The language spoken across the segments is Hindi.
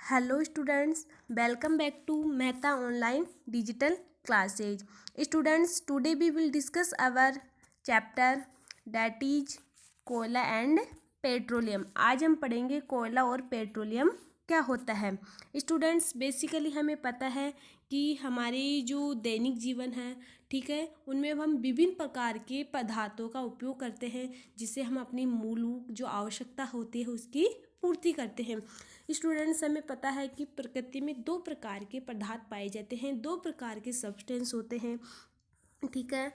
Hello students, welcome back to Mehta Online Digital Classes. Students, today we will discuss our chapter that is कोयला एंड पेट्रोलियम। आज हम पढ़ेंगे कोयला और पेट्रोलियम क्या होता है। स्टूडेंट्स, बेसिकली हमें पता है कि हमारी जो दैनिक जीवन है, ठीक है, उनमें हम विभिन्न प्रकार के पदार्थों का उपयोग करते हैं जिससे हम अपनी मूलभूत जो आवश्यकता होती है उसकी पूर्ति करते हैं। स्टूडेंट्स, हमें पता है कि प्रकृति में दो प्रकार के पदार्थ पाए जाते हैं, दो प्रकार के सब्सटेंस होते हैं, ठीक है।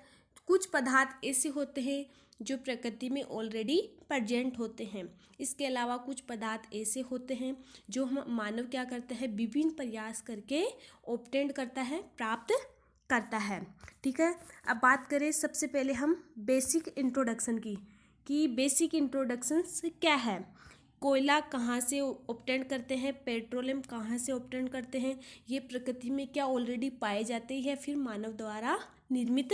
कुछ पदार्थ ऐसे होते हैं जो प्रकृति में ऑलरेडी प्रेजेंट होते हैं। इसके अलावा कुछ पदार्थ ऐसे होते हैं जो हम मानव क्या करता है, विभिन्न प्रयास करके ऑब्टेन करता है, प्राप्त करता है, ठीक है। अब बात करें सबसे पहले हम बेसिक इंट्रोडक्शन की कि बेसिक इंट्रोडक्शन क्या है, कोयला कहाँ से ऑब्टेन करते हैं, पेट्रोलियम कहाँ से ऑब्टेन करते हैं, ये प्रकृति में क्या ऑलरेडी पाए जाते हैं या फिर मानव द्वारा निर्मित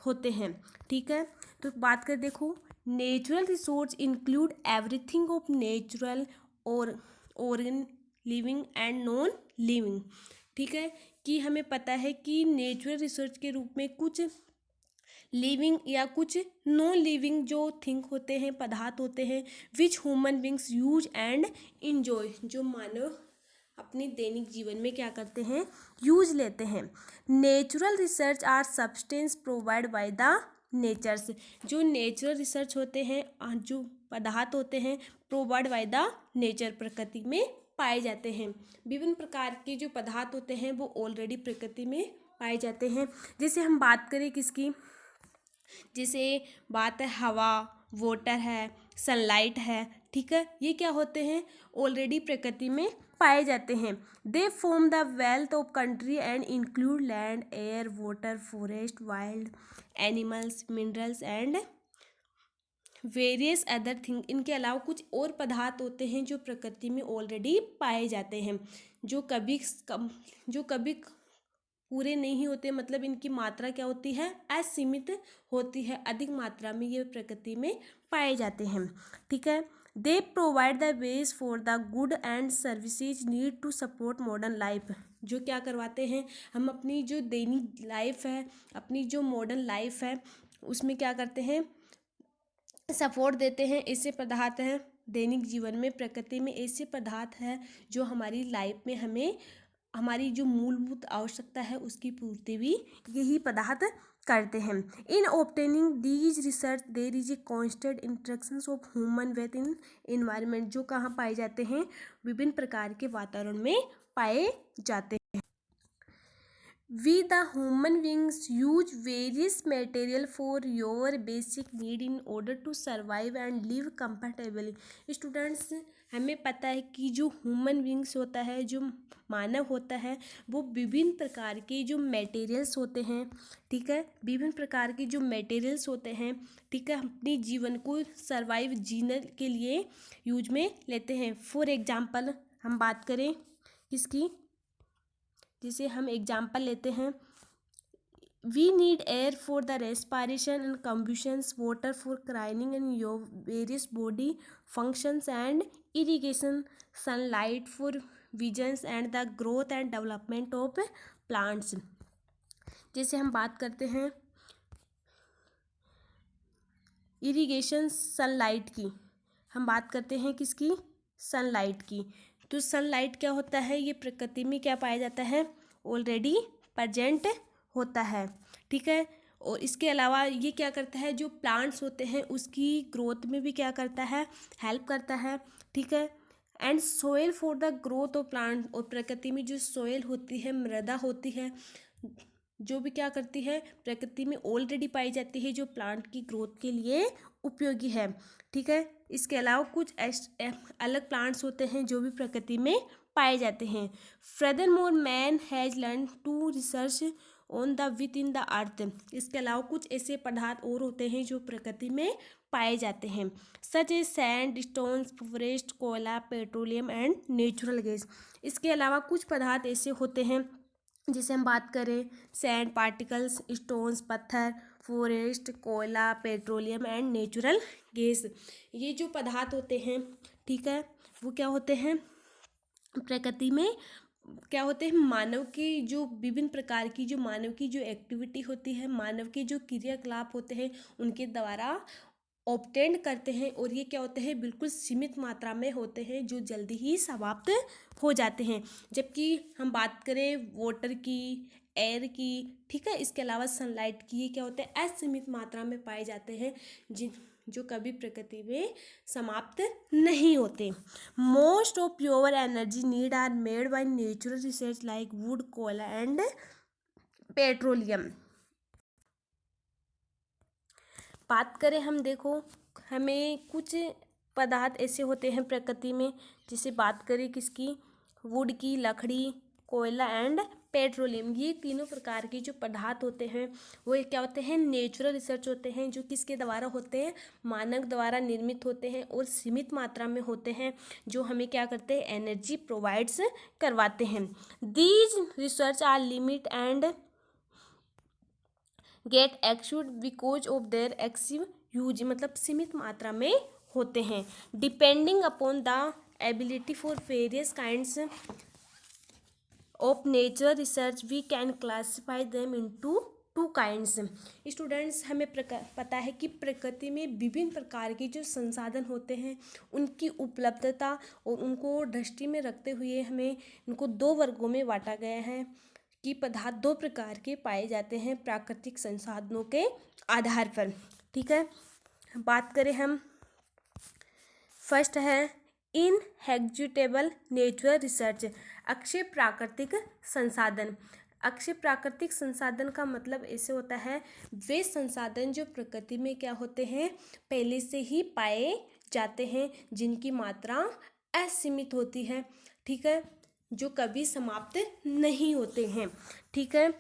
होते हैं, ठीक है। तो बात कर देखो, natural resource include everything of natural और organ living and non living, ठीक है। कि हमें पता है कि नेचुरल रिसोर्स के रूप में कुछ लिविंग या कुछ नॉन लिविंग जो थिंग होते हैं, पदार्थ होते हैं, which human beings use and enjoy, जो मानव अपने दैनिक जीवन में क्या करते हैं, यूज लेते हैं। Natural research are substance provide by the natures, जो नेचुरल रिसर्च होते हैं, जो पदार्थ होते हैं, प्रोवाइड बाय द नेचर, प्रकृति में पाए जाते हैं। विभिन्न प्रकार के जो पदार्थ होते हैं वो ऑलरेडी प्रकृति में पाए जाते हैं। जैसे हम बात करें किसकी, जैसे बात है हवा, वाटर है, सनलाइट है, ठीक है, ये क्या होते हैं, ऑलरेडी प्रकृति में पाए जाते हैं। They form the wealth of country and include land, air, water, forest, wild animals, minerals and various other thing. इनके अलावा कुछ और पदार्थ होते हैं जो प्रकृति में ऑलरेडी पाए जाते हैं, जो कभी पूरे नहीं होते, मतलब इनकी मात्रा क्या होती है, असीमित होती है, अधिक मात्रा में ये प्रकृति में पाए जाते हैं, ठीक है। They provide the base for the good and services need to support modern life, जो क्या करवाते हैं, हम अपनी जो दैनिक लाइफ है, अपनी जो मॉडर्न लाइफ है उसमें क्या करते हैं, सपोर्ट देते हैं। ऐसे पदार्थ हैं दैनिक जीवन में, प्रकृति में ऐसे पदार्थ हैं जो हमारी लाइफ में हमें हमारी जो मूलभूत आवश्यकता है उसकी पूर्ति भी यही पदार्थ करते हैं। In obtaining these research there is a constant interactions of human within environment, जो कहाँ पाए जाते हैं, विभिन्न प्रकार के वातावरण में पाए जाते हैं। We the human beings use various material for your basic need in order to survive and live comfortably. Students, हमें पता है कि जो ह्यूमन बींग्स होता है, जो मानव होता है, वो विभिन्न प्रकार के जो मटेरियल्स होते हैं, ठीक है, विभिन्न प्रकार के जो मटेरियल्स होते हैं, ठीक है, अपने जीवन को सर्वाइव जीने के लिए यूज में लेते हैं। फॉर एग्जाम्पल हम बात करें किसकी, जिसे हम एग्जाम्पल लेते हैं, we need air for the respiration and combustions, water for cleaning and your various body functions and irrigation, sunlight for visions and the growth and development of plants. जैसे हम बात करते हैं इरिगेशन, सनलाइट की, हम बात करते हैं किसकी, सनलाइट की। तो सनलाइट क्या होता है, ये प्रकृति में क्या पाया जाता है, ऑलरेडी प्रेजेंट होता है, ठीक है। और इसके अलावा ये क्या करता है, जो प्लांट्स होते हैं उसकी ग्रोथ में भी क्या करता है, हेल्प करता है, ठीक है। And soil for the growth of plant, और प्रकृति में जो सोयल होती है, मृदा होती है, जो भी क्या करती है, प्रकृति में ऑलरेडी पाई जाती है, जो प्लांट की ग्रोथ के लिए उपयोगी है, ठीक है। इसके अलावा कुछ अलग प्लांट्स होते हैं जो भी प्रकृति में पाए जाते हैं। Furthermore man has learn to research on the with in the earth, इसके अलावा कुछ ऐसे पदार्थ और होते हैं जो प्रकृति में पाए जाते हैं, सच ए सैंड, स्टोन्स, फॉरेस्ट, कोयला, पेट्रोलियम एंड नेचुरल गैस। इसके अलावा कुछ पदार्थ ऐसे होते हैं, जैसे हम बात करें सैंड पार्टिकल्स, स्टोन्स, पत्थर, फॉरेस्ट, कोयला, पेट्रोलियम एंड नेचुरल गैस, ये जो पदार्थ होते हैं, ठीक है, वो क्या होते हैं, प्रकृति में क्या होते हैं, मानव की जो विभिन्न प्रकार की जो मानव की जो एक्टिविटी होती है, मानव के जो क्रियाकलाप होते हैं उनके द्वारा ऑब्टेंड करते हैं, और ये क्या होते हैं, बिल्कुल सीमित मात्रा में होते हैं जो जल्दी ही समाप्त हो जाते हैं। जबकि हम बात करें वाटर की, एयर की, ठीक है, इसके अलावा सनलाइट की, ये क्या होते हैं, असीमित मात्रा में पाए जाते हैं जिन जो कभी प्रकृति में समाप्त नहीं होते। Most of pure energy need are made by natural resource like wood, कोयला एंड पेट्रोलियम। बात करें हम, देखो हमें कुछ पदार्थ ऐसे होते हैं प्रकृति में, जैसे बात करें किसकी, वुड की, लकड़ी, कोयला एंड पेट्रोलियम, ये तीनों प्रकार के जो पदार्थ होते हैं वो क्या होते हैं, नेचुरल रिसर्च होते हैं, जो किसके द्वारा होते हैं, मानव द्वारा निर्मित होते हैं और सीमित मात्रा में होते हैं, जो हमें क्या करते हैं, एनर्जी प्रोवाइड्स करवाते हैं। These research are limit and get exhausted because of their excessive use, मतलब सीमित मात्रा में होते हैं। Depending upon the ability for various kinds of nature research we can classify them into two kinds. Students, हमें पता है कि प्रकृति में विभिन्न प्रकार के जो संसाधन होते हैं उनकी उपलब्धता और उनको दृष्टि में रखते हुए हमें इनको दो वर्गों में बांटा गया है कि पदार्थ दो प्रकार के पाए जाते हैं प्राकृतिक संसाधनों के आधार पर, ठीक है। बात करें हम, फर्स्ट है इनएग्जिक्यूटेबल नेचुरल रिसर्च, अक्षय प्राकृतिक संसाधन। अक्षय प्राकृतिक संसाधन का मतलब ऐसे होता है, वे संसाधन जो प्रकृति में क्या होते हैं, पहले से ही पाए जाते हैं, जिनकी मात्रा असीमित होती है, ठीक है, जो कभी समाप्त नहीं होते हैं, ठीक है।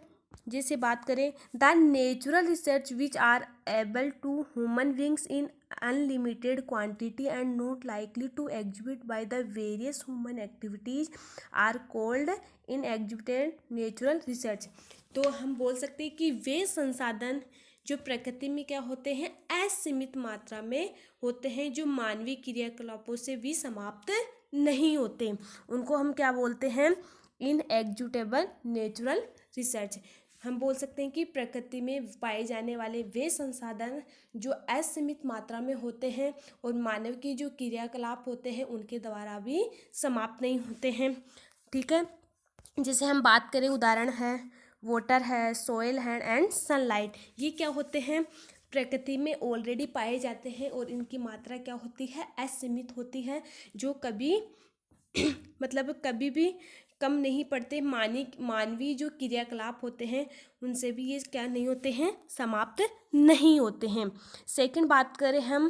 जैसे बात करें, the natural research which are able to human beings in unlimited quantity and not likely to exhibit by the various human activities are called in exhibited natural research. तो हम बोल सकते हैं कि वे संसाधन जो प्रकृति में क्या होते हैं, असीमित मात्रा में होते हैं, जो मानवीय क्रियाकलापों से भी समाप्त नहीं होते, उनको हम क्या बोलते हैं, इनएग्जिक्यूटेबल नेचुरल रिसर्च। हम बोल सकते हैं कि प्रकृति में पाए जाने वाले वे संसाधन जो असीमित मात्रा में होते हैं और मानव की जो क्रियाकलाप होते हैं उनके द्वारा भी समाप्त नहीं होते हैं, ठीक है। जैसे हम बात करें, उदाहरण है वाटर है, सॉइल है एंड सनलाइट, ये क्या होते हैं, प्रकृति में ऑलरेडी पाए जाते हैं और इनकी मात्रा क्या होती है, असीमित होती है, जो कभी मतलब कभी भी कम नहीं पड़ते, मानवीय जो क्रियाकलाप होते हैं उनसे भी ये क्या नहीं होते हैं, समाप्त नहीं होते हैं। सेकंड बात करें हम,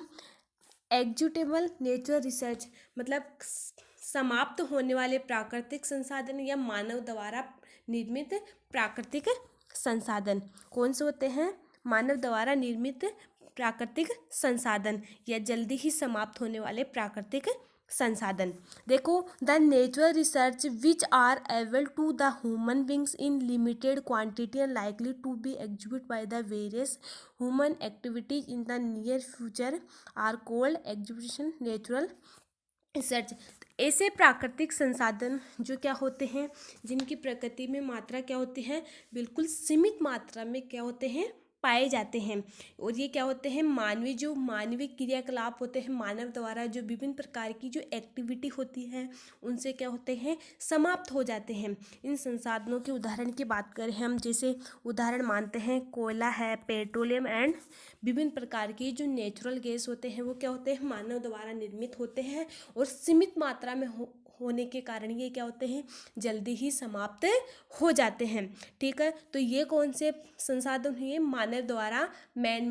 एग्जिक्यूटेबल नेचुरल रिसर्च, मतलब समाप्त होने वाले प्राकृतिक संसाधन या मानव द्वारा निर्मित प्राकृतिक संसाधन कौन से होते हैं, मानव द्वारा निर्मित प्राकृतिक संसाधन या जल्दी ही समाप्त होने वाले प्राकृतिक संसाधन। देखो, the natural research which are able to the human beings in limited quantity and likely to be execute by the various human activities in the near future are called execution natural research. ऐसे प्राकृतिक संसाधन जो क्या होते हैं, जिनकी प्रकृति में मात्रा क्या होती है, बिल्कुल सीमित मात्रा में क्या होते हैं, पाए जाते हैं, और ये क्या होते हैं, मानवीय क्रियाकलाप होते हैं, मानव द्वारा जो विभिन्न प्रकार की जो एक्टिविटी होती है उनसे क्या होते हैं, समाप्त हो जाते हैं। इन संसाधनों के उदाहरण की बात करें हम, जैसे उदाहरण मानते हैं कोयला है, पेट्रोलियम एंड विभिन्न प्रकार के जो नेचुरल गैस होते हैं वो क्या होते हैं, मानव द्वारा निर्मित होते हैं और सीमित मात्रा में होने के कारण ये क्या होते हैं, जल्दी ही समाप्त हो जाते हैं, ठीक है। तो ये कौन से संसाधन हुए, मानव द्वारा मैन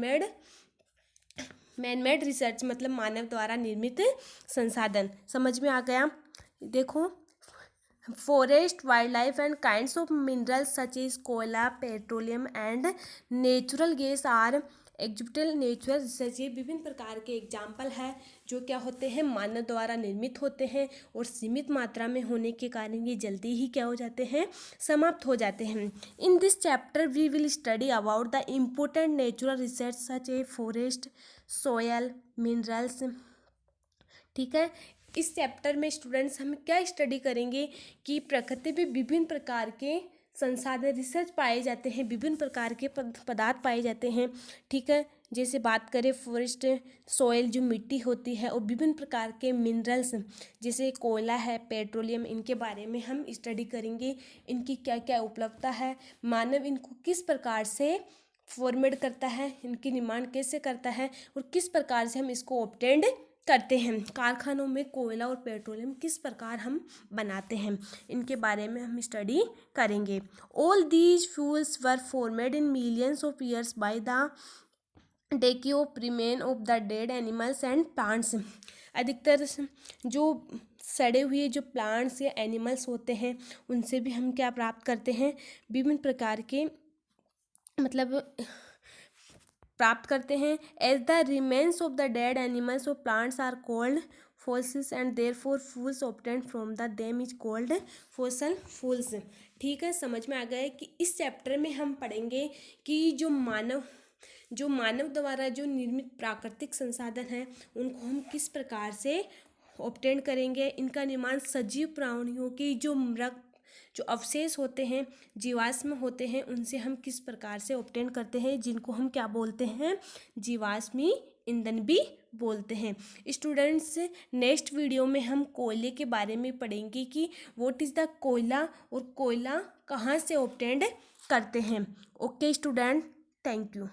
मेड रिसर्च, मतलब मानव द्वारा निर्मित संसाधन, समझ में आ गया। देखो, forest, wildlife and kinds of minerals such as कोयला, petroleum and natural gas are exhaustible natural research, ये विभिन्न प्रकार के एग्जाम्पल है जो क्या होते हैं, मानव द्वारा निर्मित होते हैं और सीमित मात्रा में होने के कारण ये जल्दी ही क्या हो जाते हैं, समाप्त हो जाते हैं। In this chapter we will study about the important natural research such a forest, soil, minerals, ठीक है। इस चैप्टर में स्टूडेंट्स हम क्या स्टडी करेंगे कि प्रकृति में विभिन्न प्रकार के संसाधन रिसर्च पाए जाते हैं, विभिन्न प्रकार के पदार्थ पाए जाते हैं। ठीक है, जैसे बात करें फॉरेस्ट सॉइल जो मिट्टी होती है, और विभिन्न प्रकार के मिनरल्स जैसे कोयला है, पेट्रोलियम, इनके बारे में हम स्टडी करेंगे। इनकी क्या क्या उपलब्धता है, मानव इनको किस प्रकार से फॉर्मेट करता है, इनकी निर्माण कैसे करता है, और किस प्रकार से हम इसको ऑब्टेंड करते हैं। कारखानों में कोयला और पेट्रोलियम किस प्रकार हम बनाते हैं, इनके बारे में हम स्टडी करेंगे। All these fuels were formed in millions of years by the decay of remain of the dead animals and plants. अधिकतर जो सड़े हुए जो प्लांट्स या एनिमल्स होते हैं उनसे भी हम क्या प्राप्त करते हैं, विभिन्न प्रकार के मतलब प्राप्त करते हैं। As the remains of the dead animals और plants are called fossils and therefore fuels obtained from the them is called fossil fuels. ठीक है, समझ में आ गया है कि इस चैप्टर में हम पढ़ेंगे कि जो मानव द्वारा जो निर्मित प्राकृतिक संसाधन हैं उनको हम किस प्रकार से ऑब्टेन करेंगे। इनका निर्माण सजीव प्राणियों की जो अवशेष होते हैं, जीवाश्म होते हैं, उनसे हम किस प्रकार से ऑब्टेन करते हैं, जिनको हम क्या बोलते हैं, जीवाश्मी ईंधन भी बोलते हैं। स्टूडेंट्स, नेक्स्ट वीडियो में हम कोयले के बारे में पढ़ेंगे कि व्हाट इज़ द कोयला और कोयला कहाँ से ऑब्टेन्ड करते हैं। Okay student, thank you.